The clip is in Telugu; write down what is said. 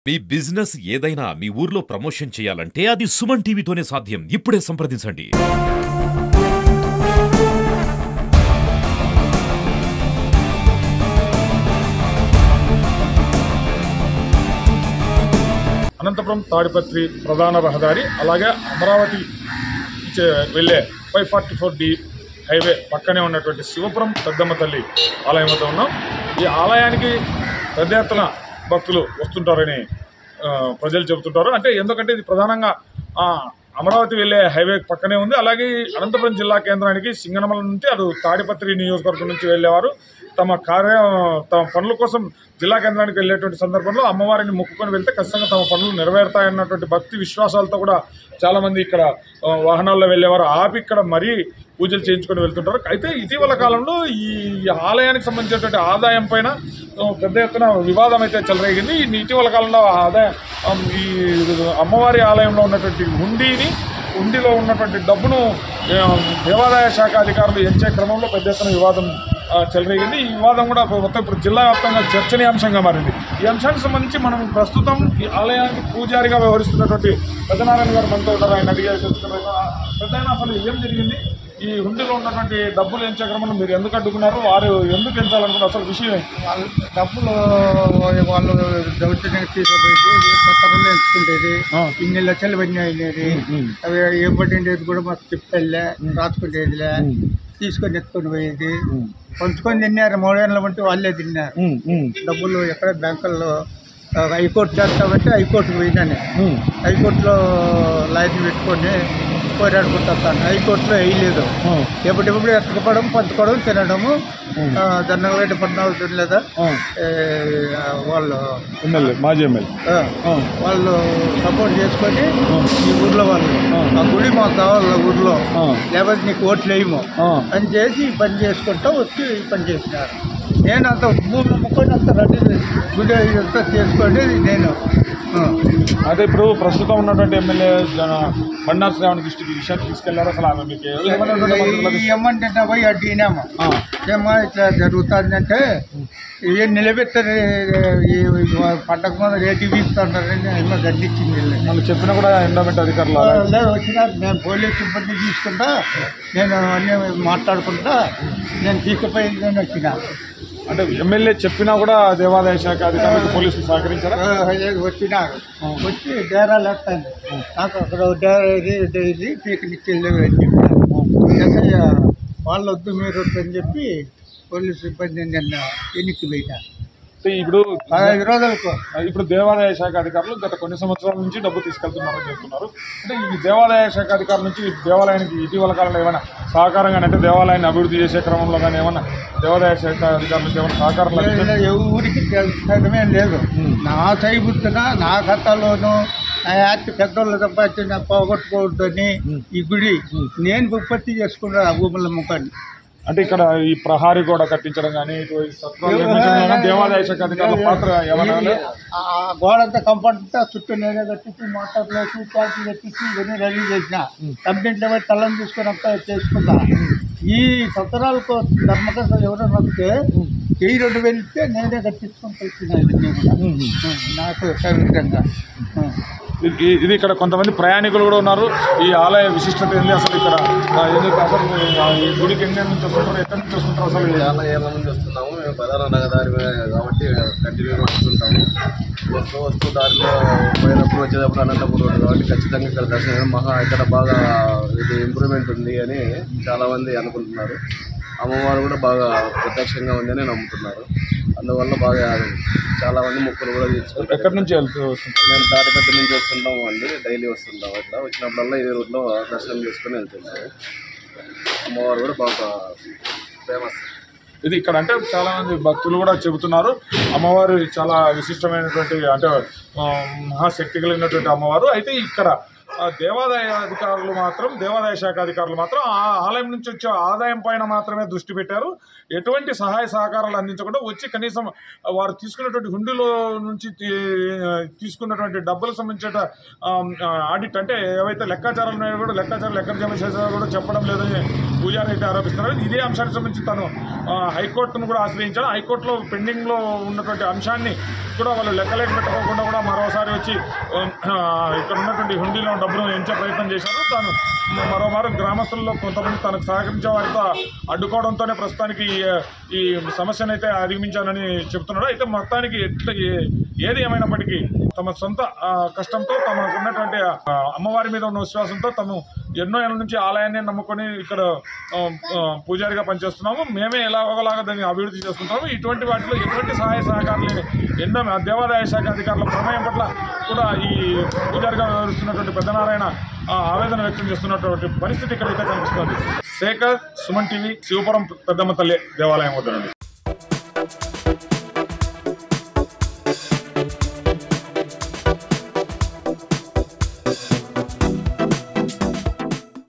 మీ బిజినెస్ ఏదైనా మీ ఊర్లో ప్రమోషన్ చేయాలంటే అది సుమన్ టీవీతోనే సాధ్యం. ఇప్పుడే సంప్రదించండి. అనంతపురం తాడిపత్రి ప్రధాన రహదారి అలాగే అమరావతి వెళ్ళే 544D హైవే పక్కనే ఉన్నటువంటి శివపురం పెద్దమ్మ తల్లి ఆలయం వద్ద ఉన్నాం. ఈ ఆలయానికి పెద్ద ఎత్తున భక్తులు వస్తుంటారని ప్రజలు చెబుతుంటారు. అంటే ఎందుకంటే ఇది ప్రధానంగా అమరావతి వెళ్ళే హైవే పక్కనే ఉంది. అలాగే అనంతపురం జిల్లా కేంద్రానికి సింగనమల నుంచి అటు తాడిపత్రి నియోజకవర్గం నుంచి వెళ్ళేవారు తమ పనుల కోసం జిల్లా కేంద్రానికి వెళ్ళేటువంటి సందర్భంలో అమ్మవారిని మొక్కుకొని వెళ్తే ఖచ్చితంగా తమ పనులు నెరవేరుతాయన్నటువంటి భక్తి విశ్వాసాలతో కూడా చాలామంది ఇక్కడ వాహనాల్లో వెళ్ళేవారు ఆపి ఇక్కడ మరీ పూజలు చేయించుకొని వెళ్తుంటారు. అయితే ఇటీవల కాలంలో ఈ ఆలయానికి సంబంధించినటువంటి ఆదాయం పైన పెద్ద ఎత్తున వివాదం అయితే చెలరేగింది. ఇటీవల కాలంలో ఈ అమ్మవారి ఆలయంలో ఉన్నటువంటి హుండీలో ఉన్నటువంటి డబ్బును దేవాదాయ శాఖ అధికారులు ఎంచే క్రమంలో పెద్ద ఎత్తున వివాదం చెలరేగింది. ఈ వివాదం కూడా మొత్తం ఇప్పుడు జిల్లా వ్యాప్తంగా చర్చనీయాంశంగా మారింది. ఈ అంశానికి సంబంధించి మనం ప్రస్తుతం ఈ ఆలయానికి పూజారిగా వ్యవహరిస్తున్నటువంటి పెద్దనారాయణ గారు మనతో ఉన్నారు. ఆయన అడిగారు పెద్దయినా అసలు ఏం జరిగింది, ఈ హుండీలో ఉన్నటువంటి డబ్బులు ఎంచే క్రమంలో మీరు ఎందుకు అడ్డుకున్నారు, వారు ఎందుకు ఎంచాలనుకున్నారు, అసలు విషయం డబ్బులు వాళ్ళు దౌర్జన్యంగా తీసుకుపోయేది పత్రాలు ఎంచుకుంటేది 2 లక్షలు పడినాయి. అవి ఏ పడిండేది కూడా మాకు చెప్పలే, రాసుకుంటేదిలే, తీసుకొని ఎత్తుకొని పోయేది, పంచుకొని తిన్నారు. 3 ఏళ్ళ బట్టి వాళ్ళే తిన్నారు డబ్బులు. ఎక్కడ బ్యాంకుల్లో హైకోర్టు చేస్తామంటే హైకోర్టుకు పోయినానే, హైకోర్టులో లాయర్ని పెట్టుకొని పోరాడుకుంటాను. హైకోర్టులో వేయలేదు. ఎప్పటికప్పుడు ఎత్తకపోవడం, పంచుకోవడం, తినడము, దండంరెడ్డి పద్నాలుగు లేదా వాళ్ళు మాజీ ఎమ్మెల్యే వాళ్ళు సపోర్ట్ చేసుకొని ఈ ఊర్లో వాళ్ళు ఆ గుడి మాకు కావాలి ఊర్లో, లేకపోతే నీకు ఓట్లు వేయము అని చేసి ఈ పని చేసుకుంటూ వచ్చి ఈ పని చేసినారు. నేను అంత భూమి అమ్ముకొని అంత రెడీ గుడి అంతా చేసుకోండి నేను. అదే ఇప్పుడు ప్రస్తుతం ఉన్నటువంటి ఎమ్మెల్యే బండారు శ్రావణ్ దృష్టికి విషయాన్ని తీసుకెళ్లారు. అసలు ఆమె మీకు ఏమంటే పోయి అడిగినామా ఏమో ఇట్లా జరుగుతుందంటే ఏం నిలబెట్టారు, పంటకు ముందు రేటు వీస్తుంటారని ఏమో గడ్డించింది. వాళ్ళు చెప్పినా కూడా ఎండోమెంట్ అధికారులు లేదు వచ్చినారు. నేను పోలీసు సిబ్బంది తీసుకుంటా, నేను అన్నీ మాట్లాడుకుంటా, నేను తీసుకుపోయింది నేను వచ్చినా. అంటే ఎమ్మెల్యే చెప్పినా కూడా దేవాదాయ శాఖ అధికారులకు పోలీసులు సహకరించారా? వచ్చినారు, వచ్చి డేరాలు వేస్తాను నాకు అక్కడ డేరా ఇది పీకనిచ్చేళ్ళు అని చెప్పినారు. వాళ్ళు వద్దు మీరు వద్దు అని చెప్పి పోలీసు సిబ్బంది నిన్న ఎన్నిక పోయినారు. ఇప్పుడు 15 రోజులకు. ఇప్పుడు దేవాదాయ శాఖ అధికారులు గత కొన్ని సంవత్సరాల నుంచి డబ్బు తీసుకెళ్తున్నారని చెప్తున్నారు. అంటే ఈ దేవాదాయ శాఖ అధికారుల నుంచి దేవాలయానికి ఇటీవల కాలంలో ఏమైనా సహకారంగా, అంటే దేవాలయాన్ని అభివృద్ధి చేసే క్రమంలో కానీ ఏమన్నా దేవాదాయ శాఖ అధికారులకు ఏమైనా సహకారం? ఊరికి తెలుసుకోవడమే లేదు. నా సైబుద్ధిగా నా ఖాతాలోనూ నా యాక్ట్ పెద్దోళ్ళు సంపాదించిన పోగొట్టుకోవద్దని ఈ గుడి నేను ఉత్పత్తి చేసుకున్నాను ఆ భూముల ముఖాన్ని. అంటే ఇక్కడ ఈ ప్రహారీ గోడ కట్టించడం కానీ దేవాదాయ శాఖ అధికారుల పాత్ర ఏమన్నా? గోడంతా కంపౌండ్ అంతా చుట్టూ నేనే కట్టించి మోటార్లేసి ట్యాక్సీ కట్టించి ఇవన్నీ రెడీ చేసిన కంప్లైంట్లు బట్టి తల్లని తీసుకొని అంతా చేసుకున్నా. ఈ సంవత్సరాలకు ధర్మకర్త ఎవరో నొక్కితే 2,000 వెళ్తే నేనే కట్టించుకొని తెచ్చినా ఇవన్నీ కూడా నాకు సవిధంగా. ఇది ఇక్కడ కొంతమంది ప్రయాణికులు కూడా ఉన్నారు. ఈ ఆలయ విశిష్టత ఏంటి అసలు, ఇక్కడ అసలు ఈ గుడికి ఎన్ని నుంచి వస్తుంటారు, ఎక్కడి నుంచి వస్తుంటారు? అసలు చాలా ఏళ్ళ నుంచి వస్తున్నాము మేము, ప్రధాన రహదారి కాబట్టి కంటిన్యూగా వస్తుంటాము. వస్తూ దారిలో పోయినప్పుడు వచ్చేటప్పుడు అనంతపురం రోడ్డు కాబట్టి ఖచ్చితంగా ఇక్కడ దర్శనం ఇక్కడ బాగా ఇది ఇంప్రూవ్మెంట్ ఉంది అని చాలామంది అనుకుంటున్నారు. అమ్మవారు కూడా బాగా ప్రత్యక్షంగా ఉందని నమ్ముతున్నారు. అందువల్ల బాగా చాలామంది మొక్కులు కూడా తీర్చుకుంటారు. ఎక్కడి నుంచి వెళ్తూ వస్తుంటారు? మేము తాడిపత్రి నుంచి వస్తుంటాము అండి, డైలీ వస్తుంటాము. ఇట్లా వచ్చినప్పుడల్లా ఇదే రూట్లో దర్శనం చేసుకుని వెళ్తుంటాము. అమ్మవారు కూడా బాగా ఫేమస్. ఇది ఇక్కడ అంటే చాలా మంది భక్తులు కూడా చెబుతున్నారు అమ్మవారు చాలా విశిష్టమైనటువంటి, అంటే మహాశక్తి కలిగినటువంటి అమ్మవారు. అయితే ఇక్కడ దేవాదాయ శాఖ అధికారులు మాత్రం ఆ ఆలయం నుంచి వచ్చే ఆదాయం పైన మాత్రమే దృష్టి పెట్టారు. ఎటువంటి సహాయ సహకారాలు అందించకుండా వచ్చి కనీసం వారు తీసుకున్నటువంటి హుండీలో నుంచి తీసుకున్నటువంటి డబ్బులకు సంబంధించిన ఆడిట్ అంటే ఏవైతే లెక్కాచారాలు ఉన్నాయో కూడా లెక్కాచారాలు ఎక్కడ జమ చేశారో కూడా చెప్పడం లేదని పూజారి అయితే ఆరోపిస్తున్నారు. ఇదే అంశానికి సంబంధించి తను హైకోర్టును కూడా ఆశ్రయించాడు. హైకోర్టులో పెండింగ్లో ఉన్నటువంటి అంశాన్ని కూడా వాళ్ళు లెక్కలేక పెట్టుకోకుండా కూడా మరోసారి వచ్చి ఇక్కడ ఉన్నటువంటి హుండీలో డబ్బును ఎంచే ప్రయత్నం చేశారు. తాను మరోమారు గ్రామస్తుల్లో కొంతమంది తనకు సహకరించే వారితో అడ్డుకోవడంతోనే ప్రస్తుతానికి ఈ సమస్యను అయితే అధిగమించానని చెప్తున్నాడు. అయితే మొత్తానికి ఏది ఏమైనప్పటికీ తమ సొంత కష్టంతో తమకు ఉన్నటువంటి అమ్మవారి మీద ఉన్న విశ్వాసంతో తాము ఎన్నో ఏళ్ళ నుంచి ఆలయాన్ని నమ్ముకొని ఇక్కడ పూజారిగా పనిచేస్తున్నాము. మేమే ఎలాగోలాగా దాన్ని అభివృద్ధి చేసుకుంటాము. ఇటువంటి వాటిలో ఎటువంటి సహాయ సహకారాలు ఎన్నో దేవాదాయ శాఖ అధికారుల ప్రమేయం పట్ల కూడా ఈ పూజారిగా వ్యవహరిస్తున్నటువంటి పెద్దనారాయణ ఆవేదన వ్యక్తం చేస్తున్నటువంటి పరిస్థితి ఇక్కడైతే కనిపిస్తుంది. శేఖర్, సుమన్ టీవీ, శివపురం పెద్దమ్మ తల్లి దేవాలయం వద్ద నుండి.